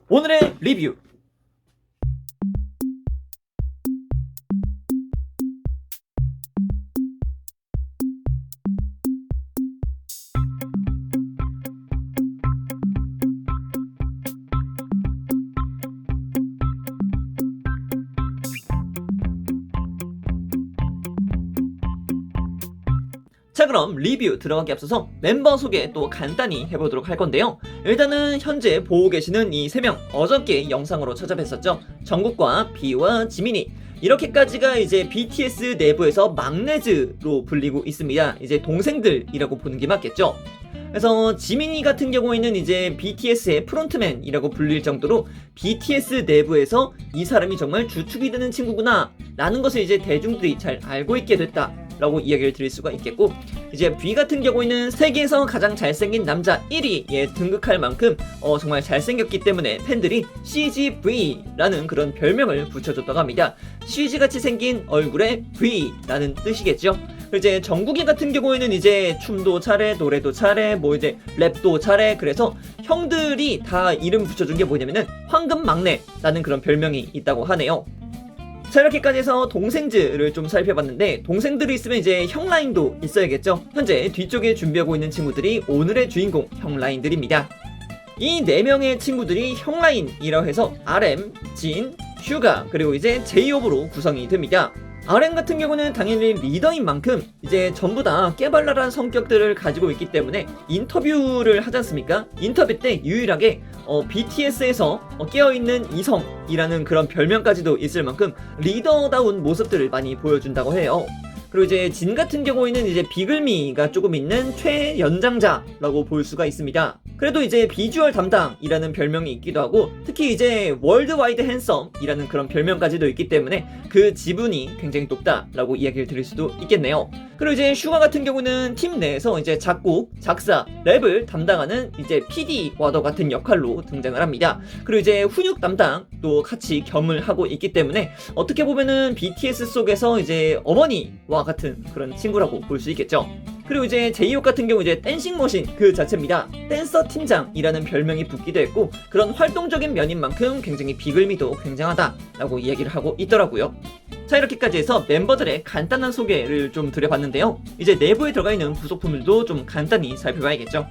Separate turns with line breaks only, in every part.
오늘의 리뷰. 자, 그럼 리뷰 들어가기 앞서서 멤버 소개 또 간단히 해보도록 할 건데요. 일단은 현재 보고 계시는 이 3명 어저께 영상으로 찾아뵀었죠. 정국과 B와 지민이, 이렇게까지가 이제 BTS 내부에서 막내즈로 불리고 있습니다. 이제 동생들이라고 보는 게 맞겠죠. 그래서 지민이 같은 경우에는 이제 BTS의 프론트맨이라고 불릴 정도로 BTS 내부에서 이 사람이 정말 주축이 되는 친구구나 라는 것을 이제 대중들이 잘 알고 있게 됐다 라고 이야기를 드릴 수가 있겠고, 이제 B 같은 경우에는 세계에서 가장 잘생긴 남자 1위에 등극할 만큼 정말 잘생겼기 때문에 팬들이 CGV라는 그런 별명을 붙여줬다고 합니다. CG같이 생긴 얼굴에 V라는 뜻이겠죠. 이제 정국이 같은 경우에는 이제 춤도 잘해, 노래도 잘해, 뭐 이제 랩도 잘해. 그래서 형들이 다 이름 붙여준 게 뭐냐면은 황금 막내라는 그런 별명이 있다고 하네요. 자, 이렇게까지 해서 동생들을 좀 살펴봤는데, 동생들이 있으면 이제 형 라인도 있어야겠죠. 현재 뒤쪽에 준비하고 있는 친구들이 오늘의 주인공 형 라인들입니다. 이 4명의 친구들이 형 라인이라고 해서 RM, 진, 슈가, 그리고 이제 제이홉으로 구성이 됩니다. RM 같은 경우는 당연히 리더인 만큼 이제 전부 다 깨발랄한 성격들을 가지고 있기 때문에 인터뷰를 하지 않습니까? 인터뷰 때 유일하게 BTS에서 깨어있는 이성이라는 그런 별명까지도 있을 만큼 리더다운 모습들을 많이 보여준다고 해요. 그리고 이제 진 같은 경우에는 이제 비글미가 조금 있는 최연장자라고 볼 수가 있습니다. 그래도 이제 비주얼 담당이라는 별명이 있기도 하고, 특히 이제 월드와이드 핸섬이라는 그런 별명까지도 있기 때문에 그 지분이 굉장히 높다라고 이야기를 드릴 수도 있겠네요. 그리고 이제 슈가 같은 경우는 팀 내에서 이제 작곡, 작사, 랩을 담당하는 이제 PD와도 같은 역할로 등장을 합니다. 그리고 이제 훈육 담당도 같이 겸을 하고 있기 때문에 어떻게 보면은 BTS 속에서 이제 어머니와 같은 그런 친구라고 볼 수 있겠죠. 그리고 이제 제이홉 같은 경우 이제 댄싱 머신 그 자체입니다. 댄서 팀장이라는 별명이 붙기도 했고, 그런 활동적인 면인 만큼 굉장히 비글미도 굉장하다라고 이야기를 하고 있더라고요. 자, 이렇게까지 해서 멤버들의 간단한 소개를 좀 드려봤는데요. 이제 내부에 들어가 있는 부속품들도 좀 간단히 살펴봐야겠죠.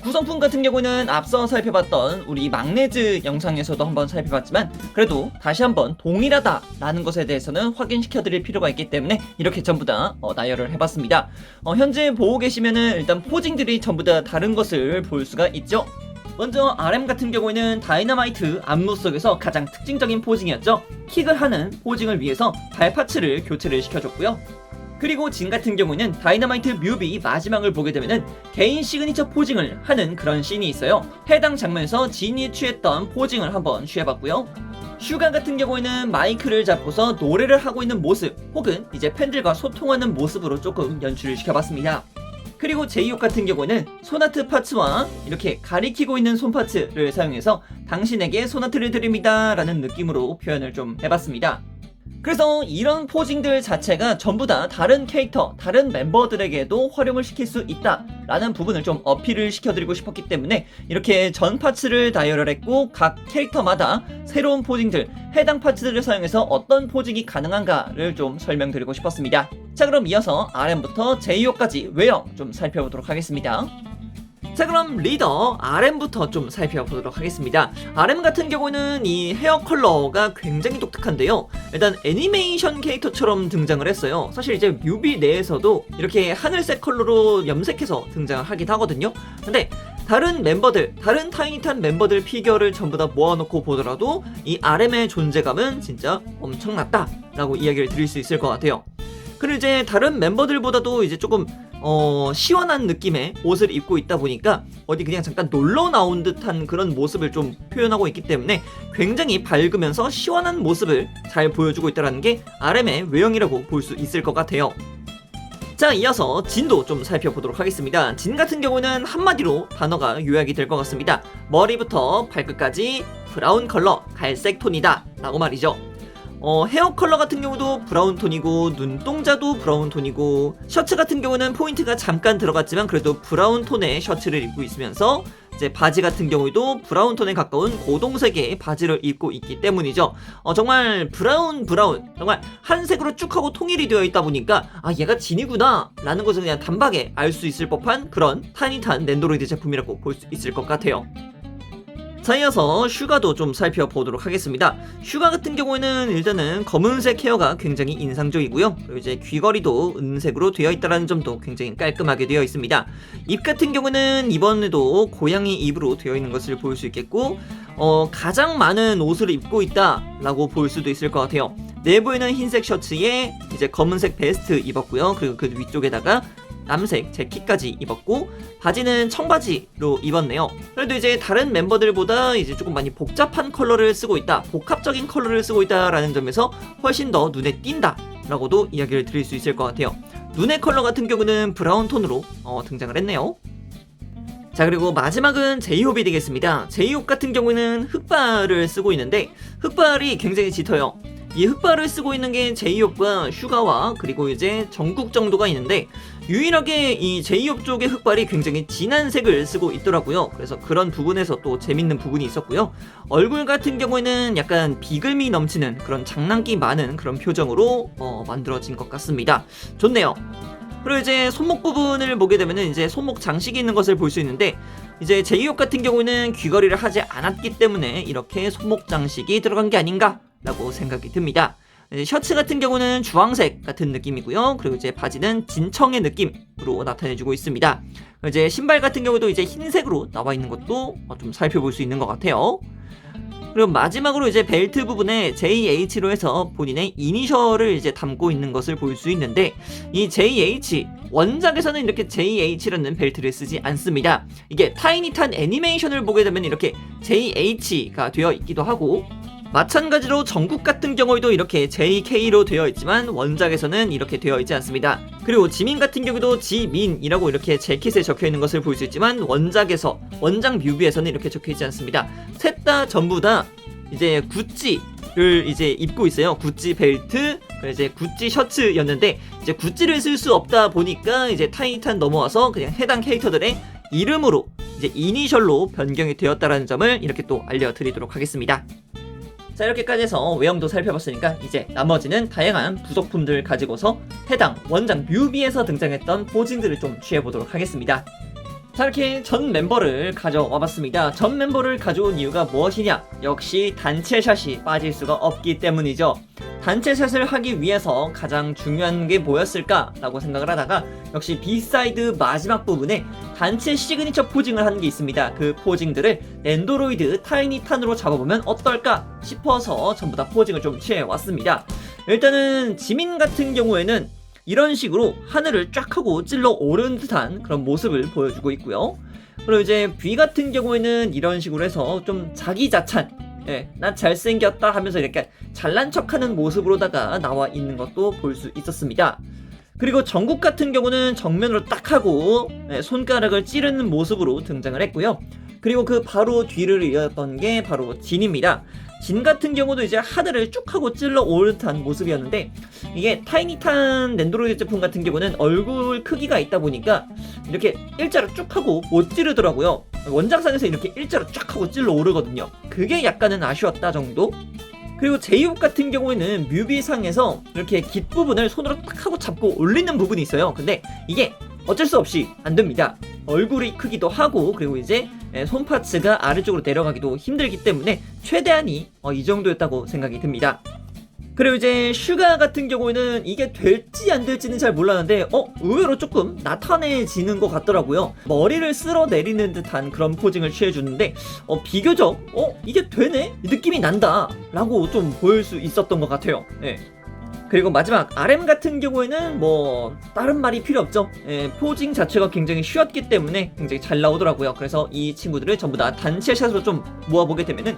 구성품 같은 경우는 앞서 살펴봤던 우리 막내즈 영상에서도 한번 살펴봤지만, 그래도 다시 한번 동일하다라는 것에 대해서는 확인시켜드릴 필요가 있기 때문에 이렇게 전부 다 나열을 해봤습니다. 현재 보고 계시면은 일단 포징들이 전부 다 다른 것을 볼 수가 있죠. 먼저 RM 같은 경우에는 다이너마이트 안무 속에서 가장 특징적인 포징이었죠. 킥을 하는 포징을 위해서 발파츠를 교체를 시켜줬고요. 그리고 진 같은 경우는 다이너마이트 뮤비 마지막을 보게 되면은 개인 시그니처 포징을 하는 그런 씬이 있어요. 해당 장면에서 진이 취했던 포징을 한번 취해봤고요. 슈가 같은 경우에는 마이크를 잡고서 노래를 하고 있는 모습, 혹은 이제 팬들과 소통하는 모습으로 조금 연출을 시켜봤습니다. 그리고 제이홉 같은 경우는 소나트 파츠와 이렇게 가리키고 있는 손파츠를 사용해서 당신에게 소나트를 드립니다 라는 느낌으로 표현을 좀 해봤습니다. 그래서 이런 포징들 자체가 전부 다 다른 캐릭터, 다른 멤버들에게도 활용을 시킬 수 있다 라는 부분을 좀 어필을 시켜드리고 싶었기 때문에 이렇게 전 파츠를 나열을 했고, 각 캐릭터마다 새로운 포징들, 해당 파츠들을 사용해서 어떤 포징이 가능한가를 좀 설명드리고 싶었습니다. 자, 그럼 이어서 RM부터 제이홉까지 외형 좀 살펴보도록 하겠습니다. 자, 그럼 리더 RM부터 좀 살펴보도록 하겠습니다. RM 같은 경우는 이 헤어 컬러가 굉장히 독특한데요. 일단 애니메이션 캐릭터처럼 등장을 했어요. 사실 이제 뮤비 내에서도 이렇게 하늘색 컬러로 염색해서 등장을 하긴 하거든요. 근데 다른 멤버들, 다른 타이니탄 멤버들 피규어를 전부 다 모아놓고 보더라도 이 RM의 존재감은 진짜 엄청났다 라고 이야기를 드릴 수 있을 것 같아요. 그리고 이제 다른 멤버들보다도 이제 조금 시원한 느낌의 옷을 입고 있다 보니까 어디 그냥 잠깐 놀러 나온 듯한 그런 모습을 좀 표현하고 있기 때문에 굉장히 밝으면서 시원한 모습을 잘 보여주고 있다는 게 RM의 외형이라고 볼 수 있을 것 같아요. 자, 이어서 진도 좀 살펴보도록 하겠습니다. 진 같은 경우는 한마디로 단어가 요약이 될 것 같습니다. 머리부터 발끝까지 브라운 컬러, 갈색 톤이다 라고 말이죠. 헤어 컬러 같은 경우도 브라운 톤이고 눈동자도 브라운 톤이고 셔츠 같은 경우는 포인트가 잠깐 들어갔지만 그래도 브라운 톤의 셔츠를 입고 있으면서 이제 바지 같은 경우에도 브라운 톤에 가까운 고동색의 바지를 입고 있기 때문이죠. 정말 브라운 정말 한 색으로 쭉 하고 통일이 되어 있다 보니까 아 얘가 진이구나 라는 것을 그냥 단박에 알 수 있을 법한 그런 타이니탄 랜드로이드 제품이라고 볼 수 있을 것 같아요. 자, 이어서 슈가도 좀 살펴보도록 하겠습니다. 슈가 같은 경우에는 일단은 검은색 헤어가 굉장히 인상적이고요. 그리고 이제 귀걸이도 은색으로 되어 있다는 점도 굉장히 깔끔하게 되어 있습니다. 입 같은 경우는 이번에도 고양이 입으로 되어 있는 것을 볼 수 있겠고 가장 많은 옷을 입고 있다라고 볼 수도 있을 것 같아요. 내부에는 흰색 셔츠에 이제 검은색 베스트 입었고요. 그리고 그 위쪽에다가 남색 재킷까지 입었고 바지는 청바지로 입었네요. 그래도 이제 다른 멤버들보다 이제 조금 많이 복잡한 컬러를 쓰고 있다, 복합적인 컬러를 쓰고 있다라는 점에서 훨씬 더 눈에 띈다 라고도 이야기를 드릴 수 있을 것 같아요. 눈의 컬러 같은 경우는 브라운 톤으로 등장을 했네요. 자, 그리고 마지막은 제이홉이 되겠습니다. 제이홉 같은 경우는 흑발을 쓰고 있는데 흑발이 굉장히 짙어요. 이 흑발을 쓰고 있는 게 제이홉과 슈가와 그리고 이제 정국 정도가 있는데 유일하게 이 제이홉 쪽의 흑발이 굉장히 진한 색을 쓰고 있더라고요. 그래서 그런 부분에서 또 재밌는 부분이 있었고요. 얼굴 같은 경우에는 약간 비글미 넘치는 그런 장난기 많은 그런 표정으로 만들어진 것 같습니다. 좋네요. 그리고 이제 손목 부분을 보게 되면은 이제 손목 장식이 있는 것을 볼 수 있는데 이제 제이홉 같은 경우는 귀걸이를 하지 않았기 때문에 이렇게 손목 장식이 들어간 게 아닌가 라고 생각이 듭니다. 셔츠 같은 경우는 주황색 같은 느낌이고요. 그리고 이제 바지는 진청의 느낌으로 나타내주고 있습니다. 이제 신발 같은 경우도 이제 흰색으로 나와 있는 것도 좀 살펴볼 수 있는 것 같아요. 그리고 마지막으로 이제 벨트 부분에 JH로 해서 본인의 이니셜을 이제 담고 있는 것을 볼 수 있는데 이 JH 원작에서는 이렇게 JH라는 벨트를 쓰지 않습니다. 이게 타이니탄 애니메이션을 보게 되면 이렇게 JH가 되어 있기도 하고 마찬가지로 정국 같은 경우에도 이렇게 JK로 되어 있지만 원작에서는 이렇게 되어 있지 않습니다. 그리고 지민 같은 경우도 지민이라고 이렇게 재킷에 적혀 있는 것을 볼 수 있지만 원작 뮤비에서는 이렇게 적혀 있지 않습니다. 셋 다 전부 다 이제 구찌를 이제 입고 있어요. 구찌 벨트, 이제 구찌 셔츠였는데 이제 구찌를 쓸 수 없다 보니까 이제 타이니탄 넘어와서 그냥 해당 캐릭터들의 이름으로 이제 이니셜로 변경이 되었다라는 점을 이렇게 또 알려드리도록 하겠습니다. 자, 이렇게까지 해서 외형도 살펴봤으니까 이제 나머지는 다양한 부속품들을 가지고서 해당 원작 뮤비에서 등장했던 포징들을 좀 취해보도록 하겠습니다. 자, 이렇게 전 멤버를 가져와봤습니다. 전 멤버를 가져온 이유가 무엇이냐? 역시 단체샷이 빠질 수가 없기 때문이죠. 단체샷을 하기 위해서 가장 중요한 게 뭐였을까? 라고 생각을 하다가 역시 비사이드 마지막 부분에 단체 시그니처 포징을 하는 게 있습니다. 그 포징들을 랜드로이드 타이니탄으로 잡아보면 어떨까 싶어서 전부 다 포징을 좀 취해왔습니다. 일단은 지민 같은 경우에는 이런 식으로 하늘을 쫙 하고 찔러 오른 듯한 그런 모습을 보여주고 있고요. 그리고 이제 뷔 같은 경우에는 이런 식으로 해서 좀 자기자찬, 난 잘생겼다 하면서 이렇게 잘난 척하는 모습으로다가 나와 있는 것도 볼 수 있었습니다. 그리고 정국 같은 경우는 정면으로 딱 하고 손가락을 찌르는 모습으로 등장을 했고요. 그리고 그 바로 뒤를 이었던 게 바로 진입니다. 진 같은 경우도 이제 하늘을 쭉 하고 찔러 오른 듯한 모습이었는데 이게 타이니탄 랜드로이드 제품 같은 경우는 얼굴 크기가 있다 보니까 이렇게 일자로 쭉 하고 못 찌르더라고요. 원작상에서 이렇게 일자로 쫙 하고 찔러 오르거든요. 그게 약간은 아쉬웠다 정도? 그리고 제이홉 같은 경우에는 뮤비상에서 이렇게 깃 부분을 손으로 딱 하고 잡고 올리는 부분이 있어요. 근데 이게 어쩔 수 없이 안 됩니다. 얼굴이 크기도 하고 그리고 이제 손 파츠가 아래쪽으로 내려가기도 힘들기 때문에 최대한이 이 정도였다고 생각이 듭니다. 그리고 이제 슈가 같은 경우에는 이게 될지 안 될지는 잘 몰랐는데 의외로 조금 나타내지는 것 같더라고요. 머리를 쓸어내리는 듯한 그런 포징을 취해주는데 비교적 이게 되네? 느낌이 난다 라고 좀 보일 수 있었던 것 같아요. 그리고 마지막 RM 같은 경우에는 뭐 다른 말이 필요 없죠. 포징 자체가 굉장히 쉬웠기 때문에 굉장히 잘 나오더라고요. 그래서 이 친구들을 전부 다 단체샷으로 좀 모아보게 되면은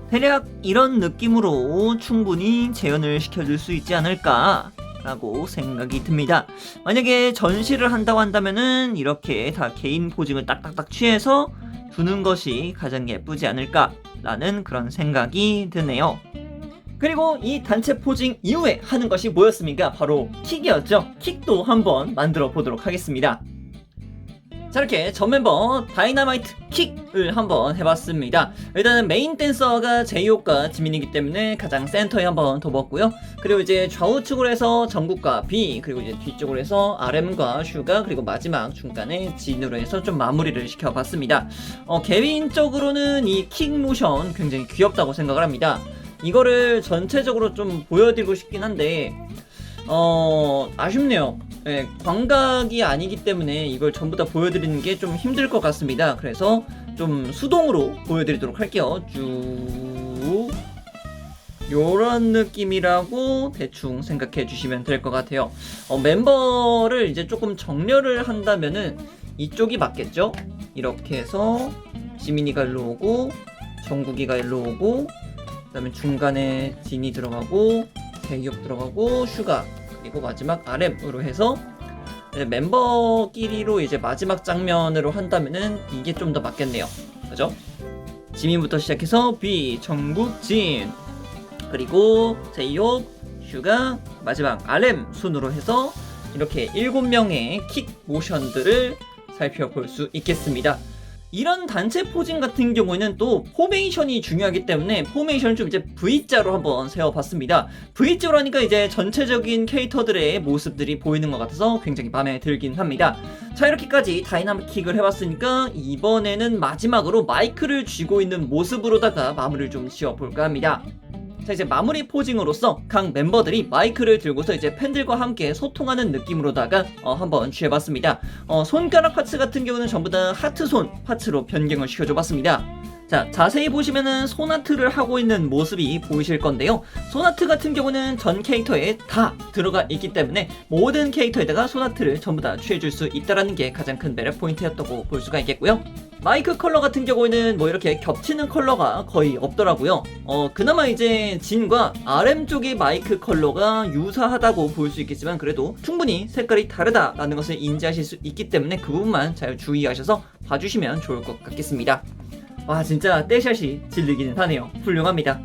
대략 이런 느낌으로 충분히 재현을 시켜줄 수 있지 않을까 라고 생각이 듭니다. 만약에 전시를 한다고 한다면은 이렇게 다 개인 포징을 딱딱딱 취해서 두는 것이 가장 예쁘지 않을까 라는 그런 생각이 드네요. 그리고 이 단체 포징 이후에 하는 것이 뭐였습니까? 바로 킥이었죠. 킥도 한번 만들어 보도록 하겠습니다. 자, 이렇게 전 멤버 다이너마이트 킥을 한번 해봤습니다. 일단은 메인 댄서가 제이홉과 지민이기 때문에 가장 센터에 한번 둬봤고요. 그리고 이제 좌우측으로 해서 정국과 B, 그리고 이제 뒤쪽으로 해서 RM과 슈가, 그리고 마지막 중간에 진으로 해서 좀 마무리를 시켜봤습니다. 개인적으로는 이 킥 모션 굉장히 귀엽다고 생각을 합니다. 이거를 전체적으로 좀 보여드리고 싶긴 한데 아쉽네요. 네, 광각이 아니기 때문에 이걸 전부 다 보여드리는 게 좀 힘들 것 같습니다. 그래서 좀 수동으로 보여드리도록 할게요. 쭉 요런 느낌이라고 대충 생각해 주시면 될 것 같아요. 멤버를 이제 조금 정렬을 한다면은 이쪽이 맞겠죠? 이렇게 해서 지민이가 일로 오고 정국이가 일로 오고 그 다음에 중간에 진이 들어가고 대기업 들어가고 슈가 그리고 마지막 RM으로 해서 멤버끼리로 이제 마지막 장면으로 한다면은 이게 좀 더 맞겠네요. 그죠? 지민부터 시작해서 B, 정국, 진 그리고 제이홉, 슈가, 마지막 RM 순으로 해서 이렇게 7명의 킥 모션들을 살펴볼 수 있겠습니다. 이런 단체 포징 같은 경우에는 또 포메이션이 중요하기 때문에 포메이션을 좀 이제 V자로 한번 세워봤습니다. V자로 하니까 이제 전체적인 캐릭터들의 모습들이 보이는 것 같아서 굉장히 마음에 들긴 합니다. 자, 이렇게까지 다이나믹킥을 해봤으니까 이번에는 마지막으로 마이크를 쥐고 있는 모습으로다가 마무리를 좀 지어볼까 합니다. 자, 이제 마무리 포징으로서 각 멤버들이 마이크를 들고서 이제 팬들과 함께 소통하는 느낌으로다가 한번 취해봤습니다. 손가락 파츠 같은 경우는 전부 다 하트 손 파츠로 변경을 시켜줘봤습니다. 자, 자세히 보시면은 손아트를 하고 있는 모습이 보이실 건데요. 손아트 같은 경우는 전 캐릭터에 다 들어가 있기 때문에 모든 캐릭터에다가 손아트를 전부 다 취해줄 수 있다는 게 가장 큰 매력 포인트였다고 볼 수가 있겠고요. 마이크 컬러 같은 경우에는 뭐 이렇게 겹치는 컬러가 거의 없더라고요. 그나마 이제 진과 RM 쪽의 마이크 컬러가 유사하다고 볼 수 있겠지만 그래도 충분히 색깔이 다르다라는 것을 인지하실 수 있기 때문에 그 부분만 잘 주의하셔서 봐주시면 좋을 것 같겠습니다. 와, 진짜 떼샷이 질리기는 하네요. 훌륭합니다.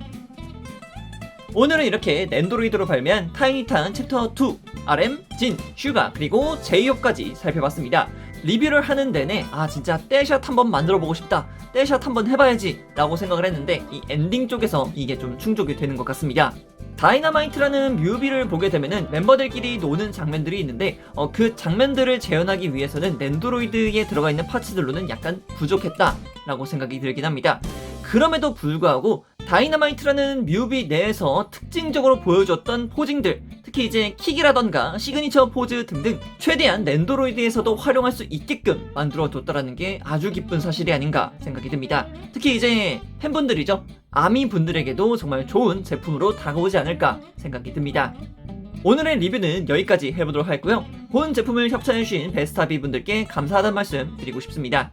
오늘은 이렇게 낸도로이드로 발매한 타이니탄 챕터 2 RM, 진, 슈가 그리고 제이홉까지 살펴봤습니다. 리뷰를 하는 내내 진짜 떼샷 한번 만들어보고 싶다, 떼샷 한번 해봐야지 라고 생각을 했는데 이 엔딩 쪽에서 이게 좀 충족이 되는 것 같습니다. 다이너마이트라는 뮤비를 보게 되면은 멤버들끼리 노는 장면들이 있는데 그 장면들을 재현하기 위해서는 낸도로이드에 들어가 있는 파츠들로는 약간 부족했다 라고 생각이 들긴 합니다. 그럼에도 불구하고 다이너마이트라는 뮤비 내에서 특징적으로 보여줬던 포징들, 특히 이제 킥이라던가 시그니처 포즈 등등 최대한 낸도로이드에서도 활용할 수 있게끔 만들어뒀다라는 게 아주 기쁜 사실이 아닌가 생각이 듭니다. 특히 이제 팬분들이죠, 아미 분들에게도 정말 좋은 제품으로 다가오지 않을까 생각이 듭니다. 오늘의 리뷰는 여기까지 해보도록 하겠고요. 본 제품을 협찬해주신 베스타비 분들께 감사하다는 말씀 드리고 싶습니다.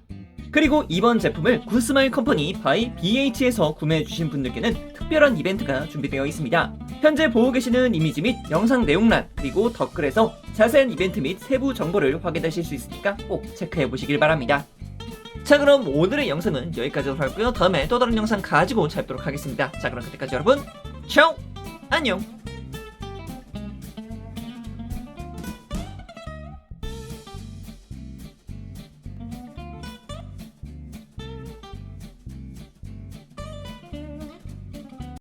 그리고 이번 제품을 굿스마일 컴퍼니 바이 BH에서 구매해주신 분들께는 특별한 이벤트가 준비되어 있습니다. 현재 보고 계시는 이미지 및 영상 내용란 그리고 댓글에서 자세한 이벤트 및 세부 정보를 확인하실 수 있으니까 꼭 체크해보시길 바랍니다. 자, 그럼 오늘의 영상은 여기까지로 하고요. 다음에 또 다른 영상 가지고 찾도록 하겠습니다. 자, 그럼 그때까지 여러분, 차오! 안녕!